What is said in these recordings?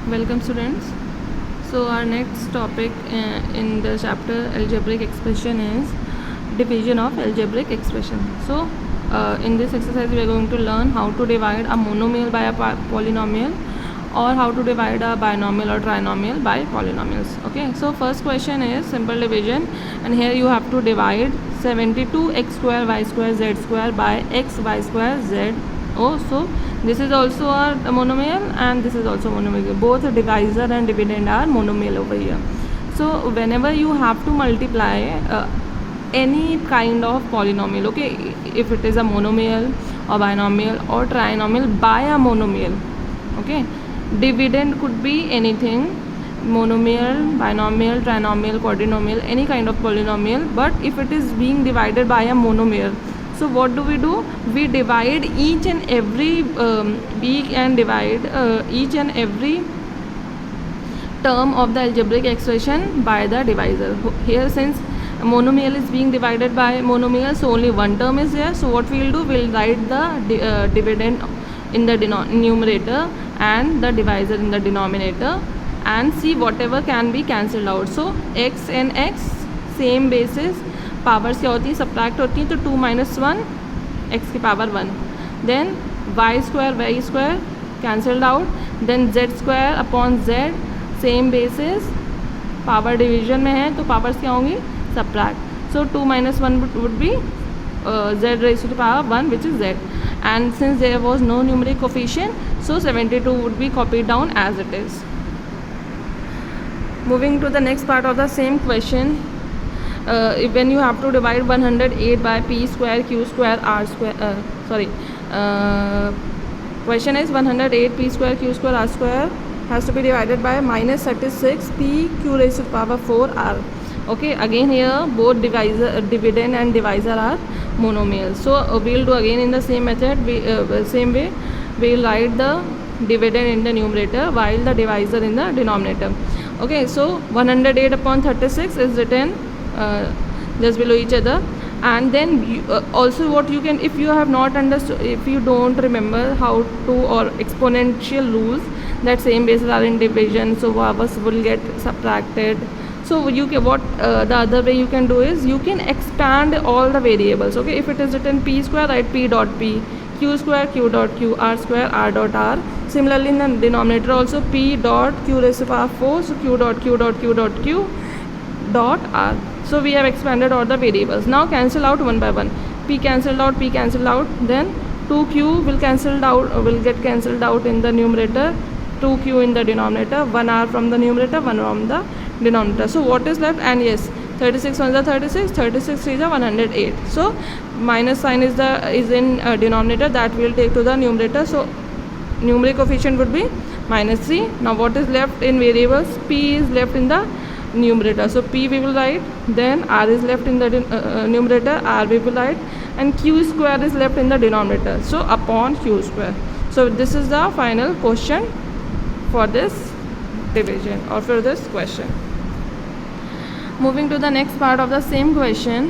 Welcome students. So our next topic in the chapter algebraic expression is division of algebraic expression. So in this exercise we are going to learn how to divide a monomial by a polynomial, or how to divide a binomial or trinomial by polynomials. Okay, so first question is simple division, and here you have to divide 72x square y square z square by x y square z. Oh, so this is also a monomial and this is also monomial. Both divisor and dividend are monomial over here. So whenever you have to multiply any kind of polynomial, okay, if it is a monomial or binomial or trinomial by a monomial, okay, dividend could be anything, monomial, binomial, trinomial, quadrinomial, any kind of polynomial. But if it is being divided by a monomial, so what do? We divide each and every each and every term of the algebraic expression by the divisor. Here, since monomial is being divided by monomial, so only one term is there. So what we will do, we will write the dividend in the numerator and the divisor in the denominator, and see whatever can be cancelled out. So x and x same basis, powers क्या होती है, subtract होती हैं, तो 2 - 1 x की power 1, then y square cancelled out, then z square upon z same basis, power division में है तो पावर्स क्या होंगी, subtract. So 2 - 1 would be z raised to the power 1, which is z, and since there was no numeric coefficient, so 72 would be copied down as it is. Moving to the next part of the same question. When you have to divide 108 by p square q square r square, question is 108 p square q square r square has to be divided by -36 p q raised to the power 4 r. Okay, again here both dividend and divisor are monomial. So we'll do again in the same method. Same way we'll write the dividend in the numerator while the divisor in the denominator. Okay, so 108 upon 36 is written just below each other, and then also what you can, if you have not understood, if you don't remember how to, or exponential rules, that same bases are in division, so powers will get subtracted. So you can, what the other way you can do is you can expand all the variables. Okay, if it is written p square, write p dot p, q square q dot q, r square r dot r. Similarly in the denominator also p dot q raised to the power 4, so q dot q dot q dot q dot r. So we have expanded all the variables. Now cancel out one by one. P cancelled out, then 2q will get cancelled out in the numerator, 2q in the denominator, 1r from the numerator, 1 from the denominator. So what is left? And yes, 36 1s are 36, 36 3s are 108. So minus sign is in denominator, that we will take to the numerator. So numeric coefficient would be -3. Now what is left in variables? P is left in the numerator, so p we will write, then r is left in the numerator, r we will write, and q square is left in the denominator, so upon q square. So this is the final question for this division or for this question. Moving to the next part of the same question,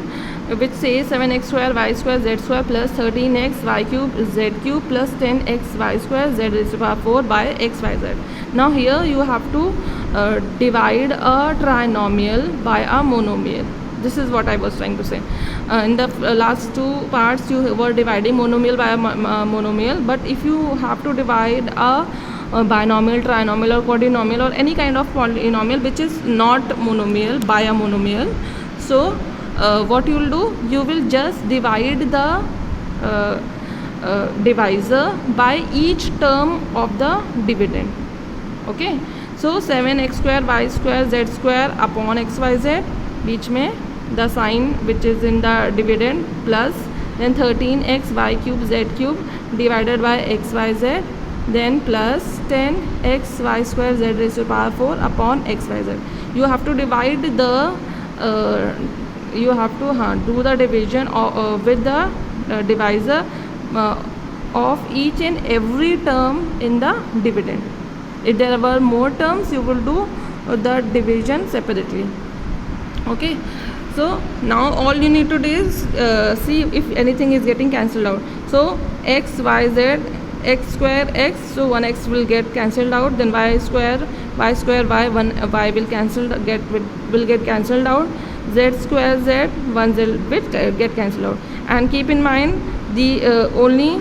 which says 7x square y square z square plus 13x y cube z cube plus 10x y square z raised to the power 4 by x y z. Now here you have to divide a trinomial by a monomial. This is what I was trying to say. In the last two parts you were dividing monomial by a monomial, but if you have to divide a binomial, trinomial or quadrinomial or any kind of polynomial which is not monomial by a monomial, so what you will do, you will just divide the divisor by each term of the dividend. Okay, so 7x square y square z square upon xyz, बीच में the sign which is in the dividend, plus then 13x y cube z cube divided by xyz, then plus 10x y square z raised to the power 4 upon xyz. You have to divide the you have to do the division with the divisor of each and every term in the dividend. If there were more terms, you will do the division separately. Okay, so now all you need to do is see if anything is getting cancelled out. So x y z x square x, so 1x will get cancelled out, then y square y, 1 y will get cancelled out, z square z, 1 z will get cancelled out. And keep in mind the only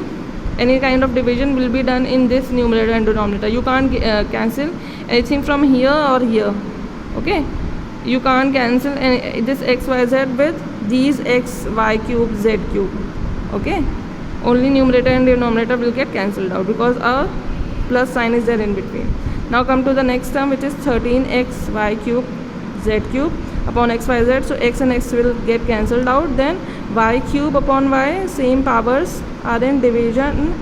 any kind of division will be done in this numerator and denominator. You can't cancel anything from here or here, okay? You can't cancel this x y z with these x y cube z cube, okay? Only numerator and denominator will get cancelled out because a plus sign is there in between. Now come to the next term, which is 13x y cube z cube upon x y z. So x and x will get cancelled out, then y cube upon y, same powers are in division,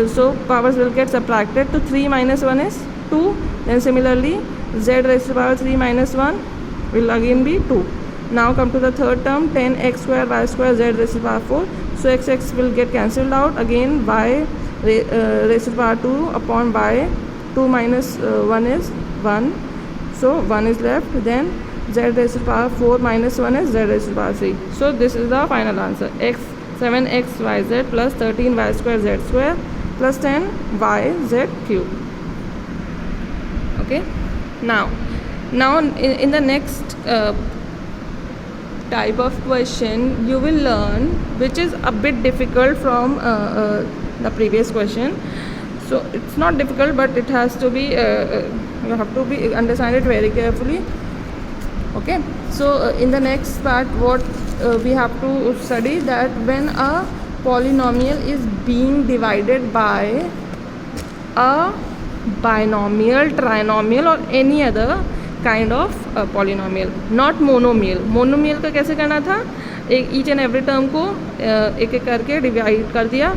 so powers will get subtracted, to 3 minus 1 is 2, then similarly z raised to the power 3 minus 1 will again be 2. Now come to the third term, 10x square y square z raised to the power 4, so x will get cancelled out, again y raised to the power 2 upon y, 2 minus 1 is 1, so 1 is left, then z raised to the power 4 minus 1 is z raised to the power 3. So this is the final answer, 7xyz plus 13y square z square plus 10yz cube. Okay, now in the next type of question you will learn, which is a bit difficult from the previous question. So it's not difficult, but it has to be you have to be understand it very carefully. Okay, so in the next part what we have to study, that when a polynomial is being divided by a binomial, trinomial or any other kind of polynomial, not monomial. Monomial का कैसे करना था, एक each and every term को एक एक करके divide कर दिया,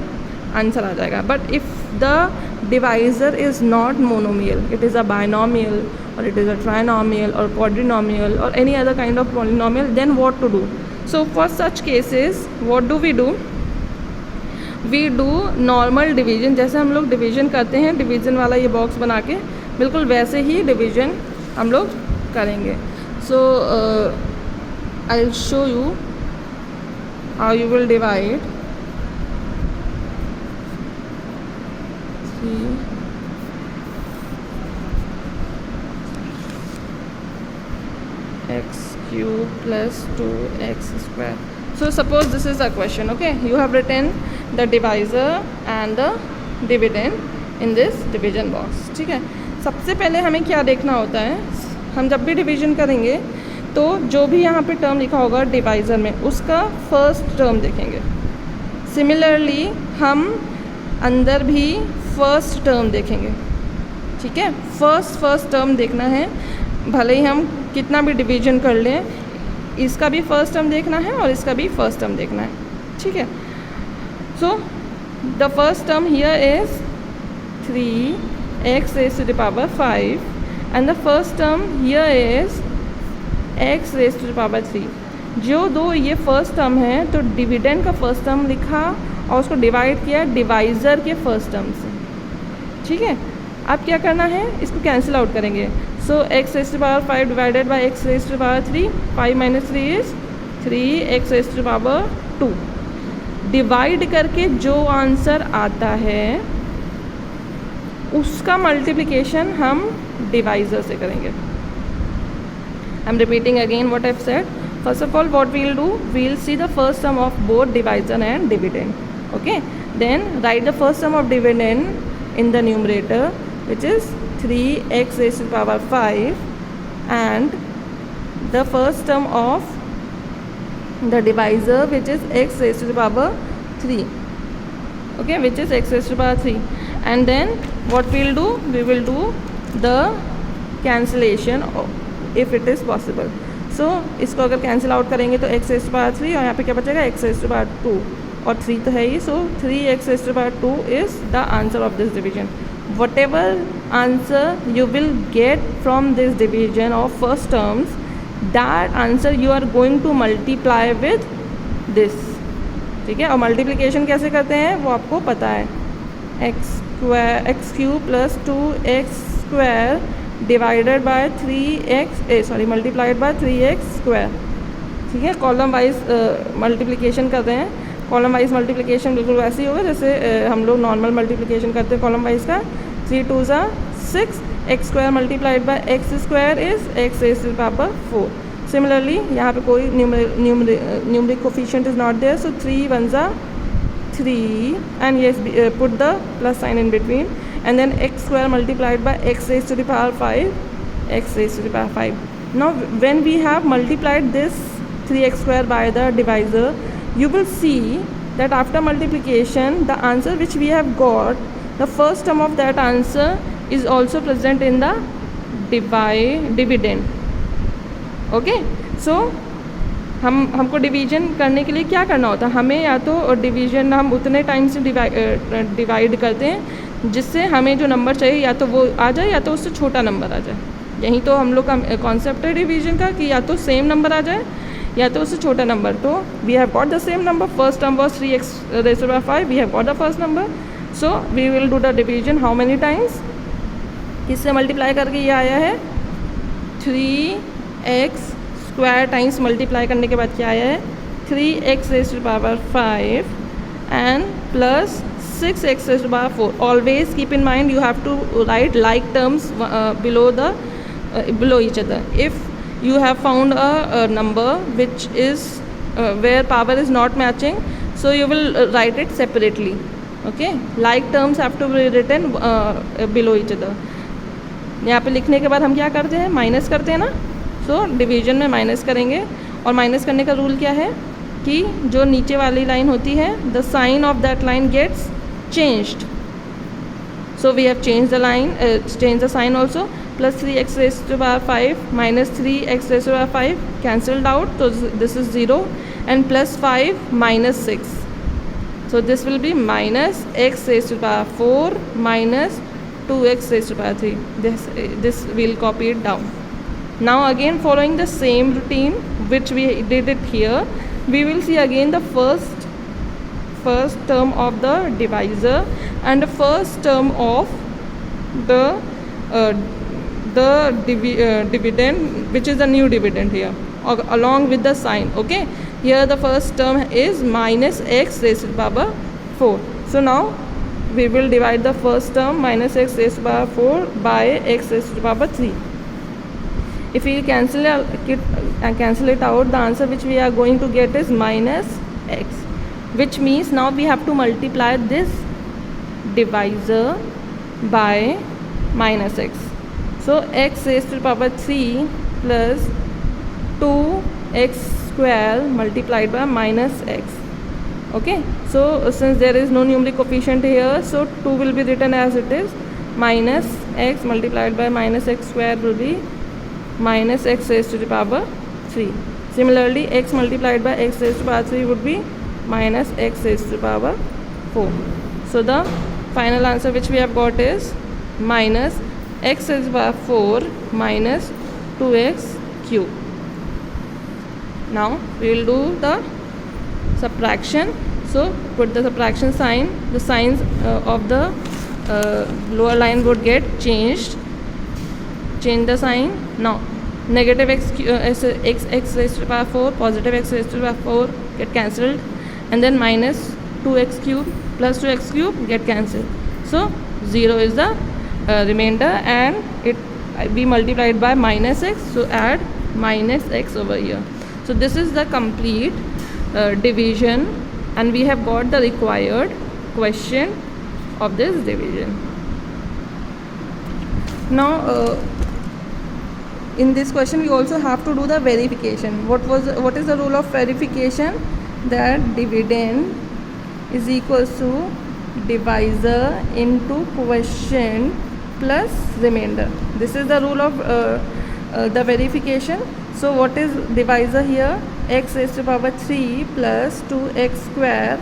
आंसर आ जाएगा. But if the divisor is not monomial, it is a binomial or it is a trinomial or quadrinomial or any other kind of polynomial, then what to do? So for such cases what do? We do normal division. जैसे हम लोग division करते हैं, division वाला ये box बना के, बिल्कुल वैसे ही डिवीजन हम लोग करेंगे. So I'll show you how you will divide. X cube plus 2x square. So suppose this is a question, okay? You have written the divisor and the dividend in this division box. ठीक है, सबसे पहले हमें क्या देखना होता है, हम जब भी डिवीजन करेंगे तो जो भी यहाँ पे टर्म लिखा होगा डिवाइज़र में, उसका फर्स्ट टर्म देखेंगे. सिमिलरली हम अंदर भी फर्स्ट टर्म देखेंगे. ठीक है, फर्स्ट टर्म देखना है, भले ही हम कितना भी डिवीजन कर लें, इसका भी फर्स्ट टर्म देखना है और इसका भी फर्स्ट टर्म देखना है. ठीक है, so the first term here is 3x raised to the power 5 and the first term here is x raised to the power 3. जो दो ये फर्स्ट टर्म है, तो डिविडेंड का फर्स्ट टर्म लिखा और उसको डिवाइड किया डिवाइज़र के फर्स्ट टर्म से. ठीक है, अब क्या करना है, इसको कैंसिल आउट करेंगे. सो x raised to the power 5 divided by x raised to the power 3, 5 minus 3 is 3x raised to the power 2. Divide करके जो आंसर आता है उसका मल्टीप्लिकेशन हम डिवाइज़र से करेंगे. I am repeating again what I have said. First of all what we will do, we will see the first term of both divisor and dividend. Okay, then write the first term of dividend in the numerator, which is 3x raised to the power 5, and the first term of the divisor, which is x raised to the power 3. Okay, which is x raised to the power 3. And then what we will do, we will do the cancellation if it is possible. So इसको अगर cancel out करेंगे तो x raised to the power 3 और यहाँ पे क्या बचेगा, x raised to the power 2 और 3 तो है ही. सो 3x raised to the power 2 is the answer of this division. Whatever answer you will get from this division of first terms, that answer you are going to multiply with this. ठीक है, और multiplication कैसे करते हैं वो आपको पता है. x cube plus 2x square divided by 3x multiplied by 3x square. ठीक है, कॉलम वाइज मल्टीप्लिकेशन कर रहे हैं. कॉलम वाइज मल्टीप्लिकेशन बिल्कुल वैसे ही होगा जैसे हम लोग नॉर्मल मल्टीप्लिकेशन करते हैं कॉलम वाइज का. 3 2 ज़ा 6, x square multiplied by x square is x raise to the power 4. Similarly यहाँ पे कोई numeric coefficient is not there, so 3 1 ज़ा 3 and yes put the plus sign in between, and then x square multiplied by x raised to the power 5, x raised to the power 5. Now when we have multiplied this 3x square by the divisor, you will see that after multiplication the answer which we have got, the first term of that answer is also present in the dividend. Okay, so हमको division करने के लिए क्या करना होता है, हमें या तो डिवीजन हम उतने टाइम से डिवाइड करते हैं जिससे हमें जो नंबर चाहिए या तो वो आ जाए या तो उससे छोटा नंबर आ जाए. यही तो हम लोग का कॉन्सेप्ट है डिवीजन का कि या तो सेम नंबर आ जाए या तो उससे छोटा नंबर. तो we have got the same number, first term was 3x raised to the power 5, we have got the first number, so we will do the division how many times. किससे multiply करके ये आया है 3x square times multiply करने के बाद क्या आया है 3x raised to the power 5 and plus 6x raised to the power 4. Always keep in mind you have to write like terms below each other. If you have found a number which is where power is not matching, so you will write it separately. Okay, like terms have to be written below each other. यहाँ पे लिखने के बाद हम क्या करते हैं, minus करते हैं ना. सो डिवीजन में माइनस करेंगे, और माइनस करने का रूल क्या है कि जो नीचे वाली लाइन होती है the sign of that line gets changed. So we have change the line, change the sign also. Plus 3x raised to the power 5 minus 3x raised to the power 5 cancelled out, so this is 0, and plus 5 minus 6. So this will be minus x raised to the power 4 minus 2x raised to the power 3. This we'll copy it down. Now again following the same routine which we did it here, we will see again the first term of the divisor and the first term of the dividend, which is the new dividend here, along with the sign. Okay, here the first term is minus x raised to the power 4. So now we will divide the first term minus x raised to the power 4 by x raised to the power 3. If we cancel it out, the answer which we are going to get is minus x, which means now we have to multiply this divisor by minus x. So x raised to the power 3 plus 2x square multiplied by minus x. Okay, so since there is no numeric coefficient here, so 2 will be written as it is. Minus x multiplied by minus x square will be minus x raised to the power 3. Similarly, x multiplied by x raised to the power 3 would be minus x raised to the power 4. So the final answer which we have got is minus x raised to the power 4 minus 2x cube. Now we will do the subtraction. So put the subtraction sign. The signs of the lower line would get changed. Change the sign. Now negative x raised to the power 4, positive x raised to the power 4 get cancelled, and then minus 2x cube plus 2x cube get cancelled. So 0 is the remainder, and we multiplied by minus x, so add minus x over here. So this is the complete division, and we have got the required question of this division. Now in this question we also have to do the verification. What is the rule of verification? That dividend is equals to divisor into quotient plus remainder. This is the rule of the verification. So what is divisor here? X raised to the power 3 plus 2x square.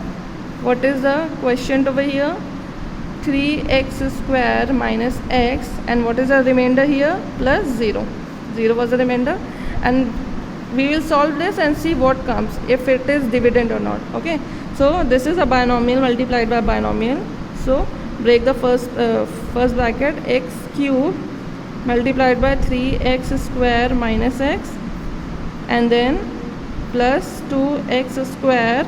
What is the quotient over here? 3x square minus x, and what is the remainder here? Plus 0. 0 was the remainder, and we will solve this and see what comes, if it is dividend or not. Okay, so this is a binomial multiplied by binomial. So break the first bracket, x cube multiplied by 3x square minus x, and then plus 2x square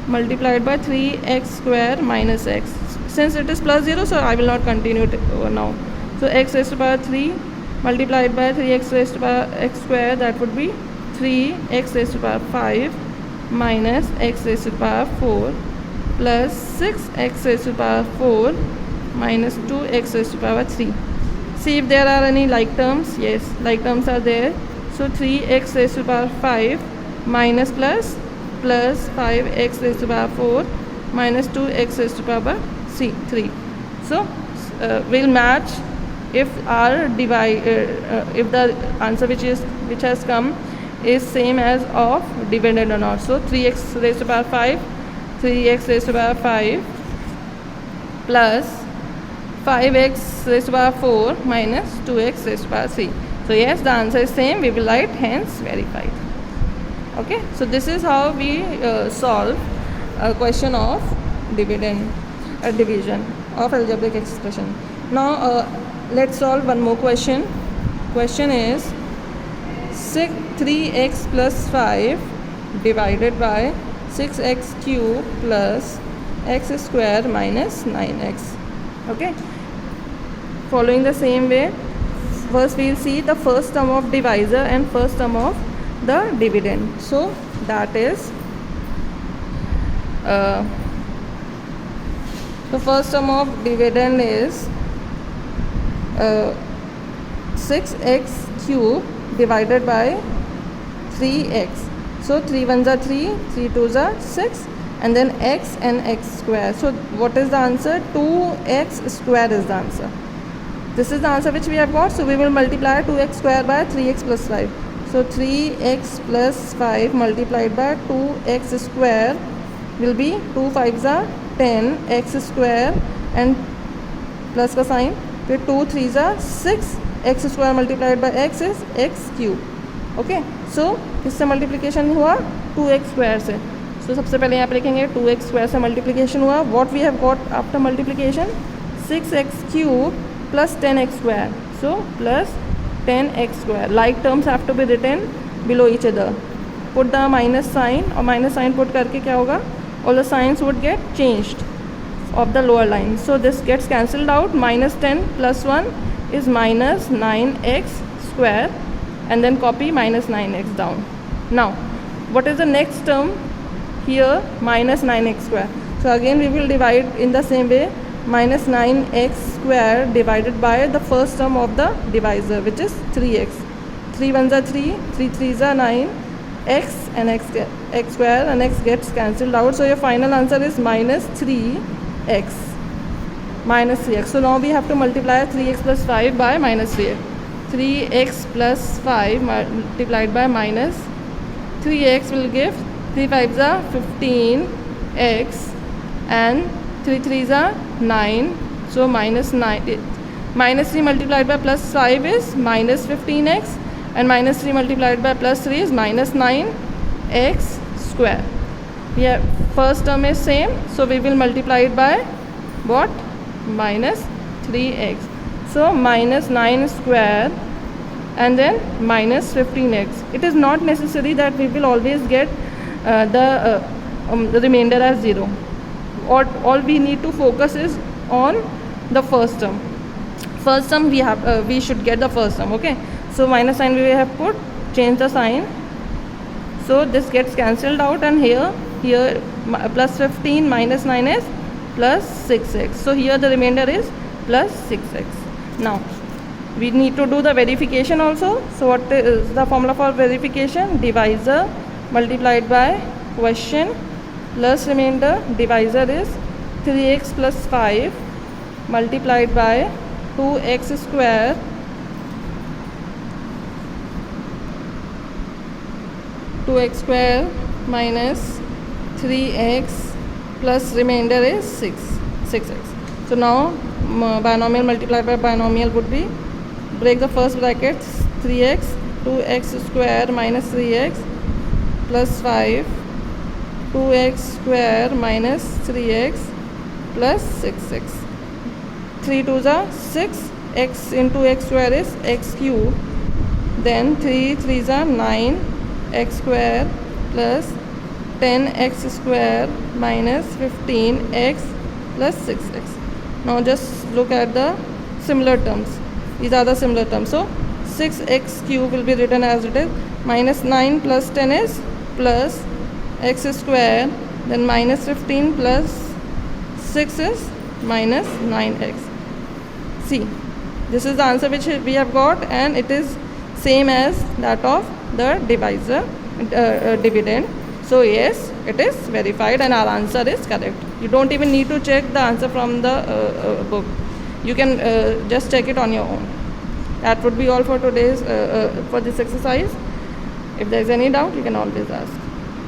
multiplied by 3x square minus x. Since it is plus 0, so I will not continue it now. So x raised to the power 3 multiplied by 3x raised to the power x square, that would be 3x raised to the power 5 minus x raised to the power 4 plus 6x raised to the power 4 minus 2x raised to the power 3. See if there are any like terms. Yes, like terms are there. So 3x raised to the power 5 minus plus 5x raised to the power 4 minus 2x raised to the power 3. So we'll match if our if the answer which has come is same as of dividend or not. So 3x raised to the power 5, 3x raised to the power 5 plus 5x raised to the power 4 minus 2x raised to the power 3. So yes, the answer is same. We will write hence verified. Okay, so this is how we solve a question of dividend division of algebraic expression. Now let's solve one more question. Question is 3x plus 5 divided by 6x cube plus x square minus 9x. Okay, following the same way, first we will see the first term of divisor and first term of the dividend. So that is the first term of dividend is 6x cube divided by 3x. So 3 ones are 3, 3 twos are 6, and then x and x square. So what is the answer? 2x square is the answer. This is the answer which we have got. So we will multiply 2x square by 3x plus 5. So 3x plus 5 multiplied by 2x square will be 2 5s are 10 x square and plus का sign, फिर 2 3s are 6 x square multiplied by x is x cube. Okay, so किससे multiplication हुआ? 2x square से. So सबसे पहले यहाँ पे लिखेंगे 2x square से multiplication हुआ. What we have got after multiplication? 6x cube plus 10x square. So plus 10x square. Like terms have to be written below each other. Put the minus sign और minus sign put करके क्या होगा? All the signs would get changed of the lower line. So this gets cancelled out. Minus 10 plus 1 is minus 9x square, and then copy minus 9x down. Now what is the next term? Here minus 9x square. So again we will divide in the same way. Minus 9x square divided by the first term of the divisor, which is 3x. 3 ones are 3, 3 threes are 9, x and x square, and x gets cancelled out. So your final answer is minus 3x. Minus 3x. So now we have to multiply 3x plus 5 by minus 3x. 3x plus 5 multiplied by minus 3x will give 3 5s are 15x and 3 3s are 9. So minus 9. Minus 3 multiplied by plus 5 is minus 15x, and minus 3 multiplied by plus 3 is minus 9x square. Here first term is same, so we will multiply it by what? Minus 3x. So minus 9 square and then minus 15x. It is not necessary that we will always get the remainder as 0. All we need to focus is on the first term. First term we should get the first term. Okay, so minus sign we have put, change the sign, so this gets cancelled out, and here plus 15 minus 9 is plus 6x. So here the remainder is plus 6x. Now we need to do the verification also. So what is the formula for verification? Divisor multiplied by question plus remainder. Divisor is 3x plus 5 multiplied by 2x square minus 3x plus remainder is 6x. So now binomial multiplied by binomial would be, break the first bracket, 3x, 2x square minus 3x plus 5, 2x square minus 3x plus 6x. 3 2s are 6, x into x square is x cube, then 3 3s are 9, x square plus 10x square minus 15x plus 6x. Now just look at the similar terms. These are the similar terms. So 6x cube will be written as it is. Minus 9 plus 10 is plus x square. Then minus 15 plus 6 is minus 9x. See, this is the answer which we have got, and it is same as that of the divisor dividend. So yes, it is verified and our answer is correct. You don't even need to check the answer from the book. You can just check it on your own. That would be all for today's for this exercise. If there is any doubt, you can always ask.